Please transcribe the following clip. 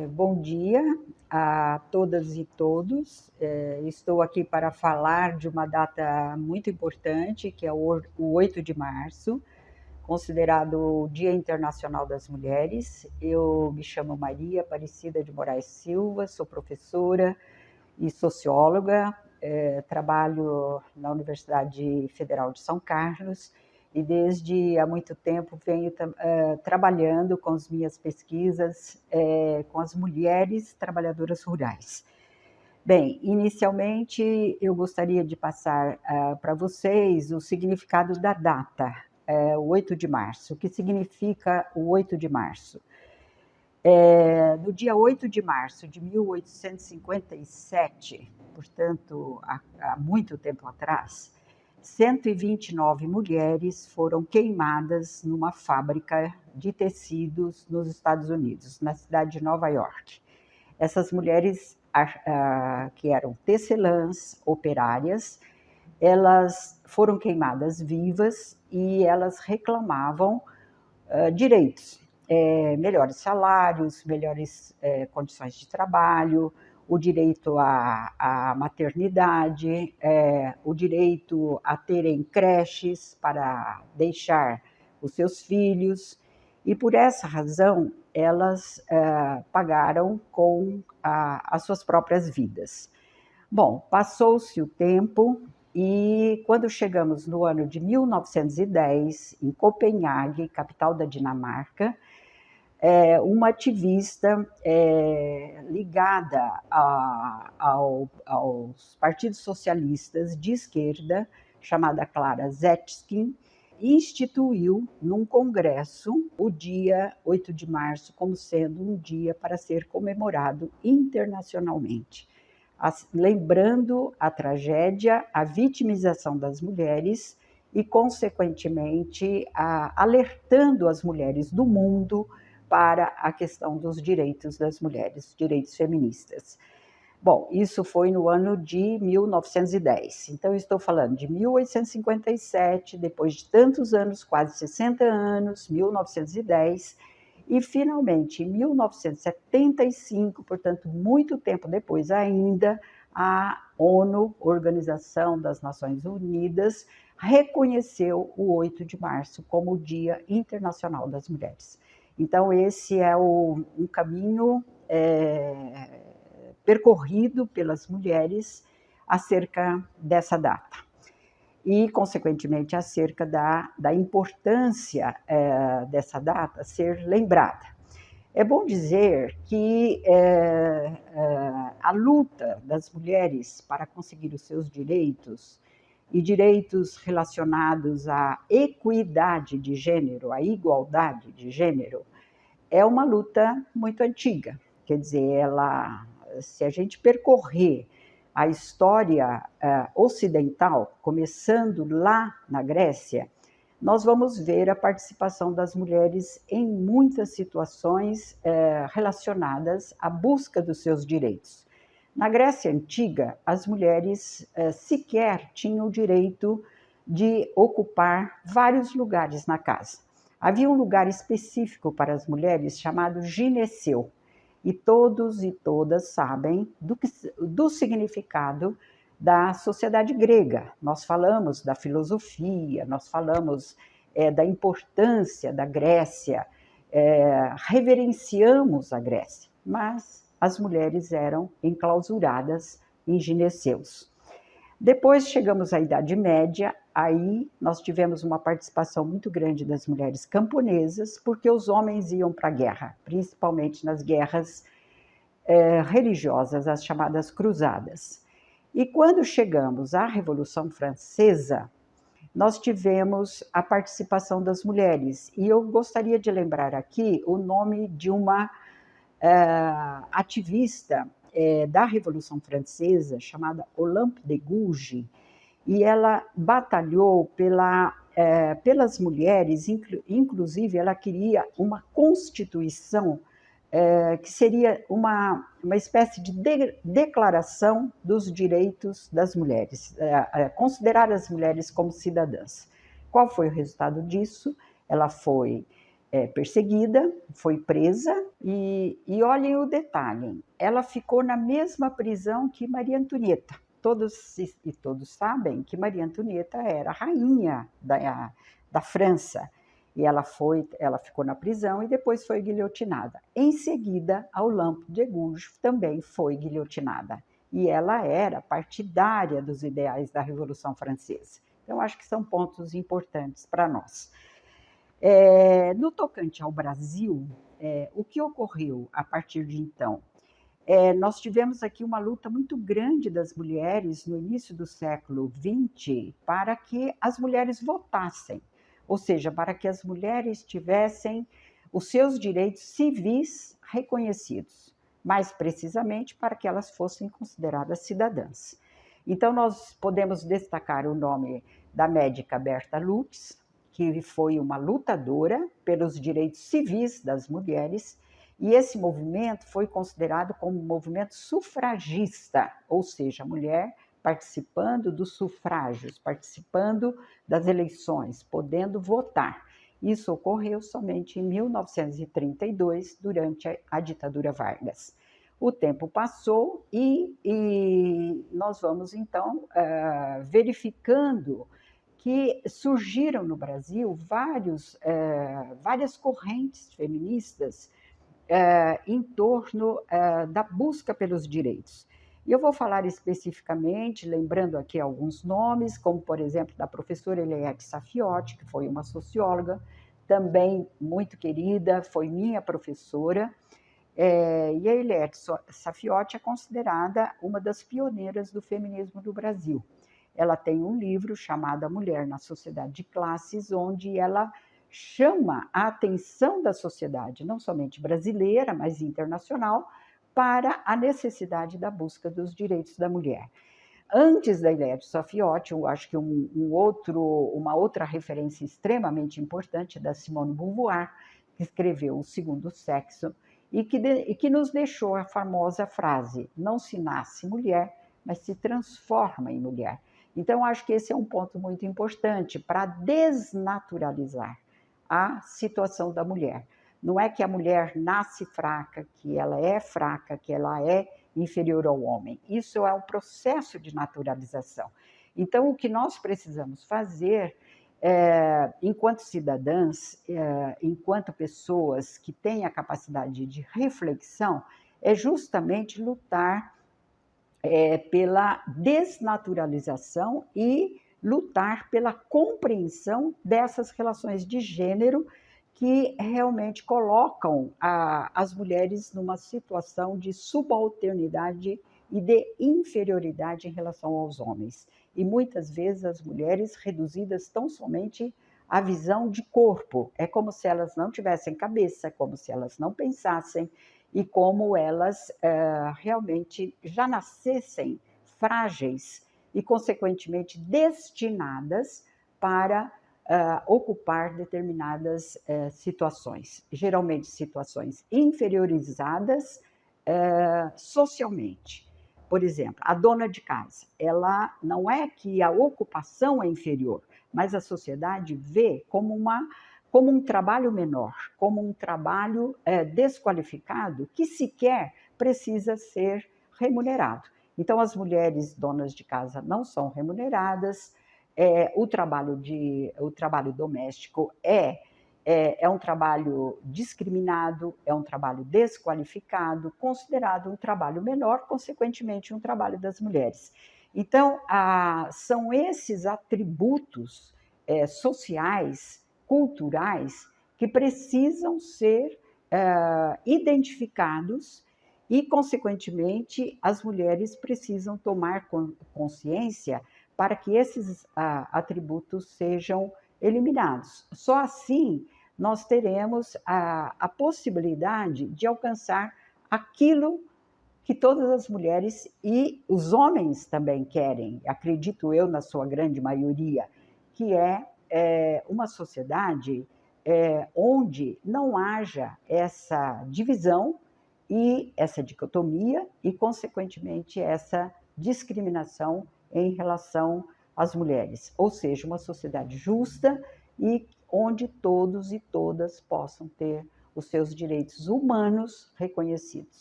Bom dia a todas e todos. Estou aqui para falar de uma data muito importante, que é o 8 de março, considerado o Dia Internacional das Mulheres. Eu me chamo Maria Aparecida de Moraes Silva, sou professora e socióloga, trabalho na Universidade Federal de São Carlos e desde há muito tempo venho trabalhando com as minhas pesquisas com as mulheres trabalhadoras rurais. Bem, inicialmente eu gostaria de passar para vocês o significado da data, o 8 de março. O que significa o 8 de março? No dia 8 de março de 1857, portanto, há muito tempo atrás, 129 mulheres foram queimadas numa fábrica de tecidos nos Estados Unidos, na cidade de Nova York. Essas mulheres, que eram tecelãs, operárias, elas foram queimadas vivas e elas reclamavam direitos, melhores salários, melhores condições de trabalho, o direito à maternidade, o direito a terem creches para deixar os seus filhos. E por essa razão, elas pagaram com as suas próprias vidas. Bom, passou-se o tempo e quando chegamos no ano de 1910, em Copenhague, capital da Dinamarca, uma ativista ligada aos partidos socialistas de esquerda, chamada Clara Zetkin, instituiu num congresso o dia 8 de março como sendo um dia para ser comemorado internacionalmente, lembrando a tragédia, a vitimização das mulheres e, consequentemente, alertando as mulheres do mundo para a questão dos direitos das mulheres, direitos feministas. Bom, isso foi no ano de 1910. Então, estou falando de 1857, depois de tantos anos, quase 60 anos, 1910, e finalmente, em 1975, portanto, muito tempo depois ainda, a ONU, Organização das Nações Unidas, reconheceu o 8 de março como o Dia Internacional das Mulheres. Então, esse é um caminho percorrido pelas mulheres acerca dessa data e, consequentemente, acerca da importância dessa data ser lembrada. É bom dizer que a luta das mulheres para conseguir os seus direitos e direitos relacionados à equidade de gênero, à igualdade de gênero, é uma luta muito antiga. Quer dizer, se a gente percorrer a história ocidental, começando lá na Grécia, nós vamos ver a participação das mulheres em muitas situações relacionadas à busca dos seus direitos. Na Grécia Antiga, as mulheres sequer tinham o direito de ocupar vários lugares na casa. Havia um lugar específico para as mulheres chamado gineceu, e todos e todas sabem do significado da sociedade grega. Nós falamos da filosofia, nós falamos da importância da Grécia, reverenciamos a Grécia, mas as mulheres eram enclausuradas em gineceus. Depois chegamos à Idade Média, aí nós tivemos uma participação muito grande das mulheres camponesas, porque os homens iam para a guerra, principalmente nas guerras religiosas, as chamadas cruzadas. E quando chegamos à Revolução Francesa, nós tivemos a participação das mulheres. E eu gostaria de lembrar aqui o nome de uma ativista da Revolução Francesa, chamada Olympe de Gouges, e ela batalhou pelas mulheres, inclusive ela queria uma constituição que seria uma espécie de declaração dos direitos das mulheres, considerar as mulheres como cidadãs. Qual foi o resultado disso? Ela foi perseguida, foi presa e olhem o detalhe, ela ficou na mesma prisão que Maria Antonieta. Todos sabem que Maria Antonieta era a rainha da França, e ela ficou na prisão e depois foi guilhotinada. Em seguida, a Olympe de Gouges também foi guilhotinada, e ela era partidária dos ideais da Revolução Francesa. Então, acho que são pontos importantes para nós. No tocante ao Brasil, o que ocorreu a partir de então? Nós tivemos aqui uma luta muito grande das mulheres no início do século XX para que as mulheres votassem, ou seja, para que as mulheres tivessem os seus direitos civis reconhecidos, mais precisamente para que elas fossem consideradas cidadãs. Então, nós podemos destacar o nome da médica Berta Lutz, que foi uma lutadora pelos direitos civis das mulheres, e esse movimento foi considerado como um movimento sufragista, ou seja, a mulher participando dos sufrágios, participando das eleições, podendo votar. Isso ocorreu somente em 1932, durante a ditadura Vargas. O tempo passou e nós vamos, então, verificando que surgiram no Brasil várias correntes feministas em torno da busca pelos direitos. E eu vou falar especificamente, lembrando aqui alguns nomes, como, por exemplo, da professora Eliette Saffioti, que foi uma socióloga, também muito querida, foi minha professora, e a Eliette Saffioti é considerada uma das pioneiras do feminismo no Brasil. Ela tem um livro chamado A Mulher na Sociedade de Classes, onde ela chama a atenção da sociedade, não somente brasileira, mas internacional, para a necessidade da busca dos direitos da mulher. Antes da Eliette Saffioti, eu acho que uma outra referência extremamente importante é da Simone de Beauvoir, que escreveu O Segundo Sexo, e que nos deixou a famosa frase: não se nasce mulher, mas se transforma em mulher. Então, acho que esse é um ponto muito importante para desnaturalizar a situação da mulher. Não é que a mulher nasce fraca, que ela é inferior ao homem. Isso é um processo de naturalização. Então, o que nós precisamos fazer, enquanto cidadãs, enquanto pessoas que têm a capacidade de reflexão, é justamente lutar pela desnaturalização e lutar pela compreensão dessas relações de gênero que realmente colocam as mulheres numa situação de subalternidade e de inferioridade em relação aos homens. E muitas vezes as mulheres reduzidas tão somente à visão de corpo. É como se elas não tivessem cabeça, como se elas não pensassem, e como elas realmente já nascessem frágeis e, consequentemente, destinadas para ocupar determinadas situações, geralmente situações inferiorizadas socialmente. Por exemplo, a dona de casa, ela não é que a ocupação é inferior, mas a sociedade vê como um trabalho menor, como um trabalho desqualificado, que sequer precisa ser remunerado. Então, as mulheres donas de casa não são remuneradas, o trabalho doméstico é um trabalho discriminado, é um trabalho desqualificado, considerado um trabalho menor, consequentemente, um trabalho das mulheres. Então, são esses atributos sociais, culturais, que precisam ser identificados e, consequentemente, as mulheres precisam tomar consciência para que esses atributos sejam eliminados. Só assim nós teremos a possibilidade de alcançar aquilo que todas as mulheres e os homens também querem, acredito eu, na sua grande maioria, que é uma sociedade onde não haja essa divisão e essa dicotomia e, consequentemente, essa discriminação em relação às mulheres. Ou seja, uma sociedade justa e onde todos e todas possam ter os seus direitos humanos reconhecidos.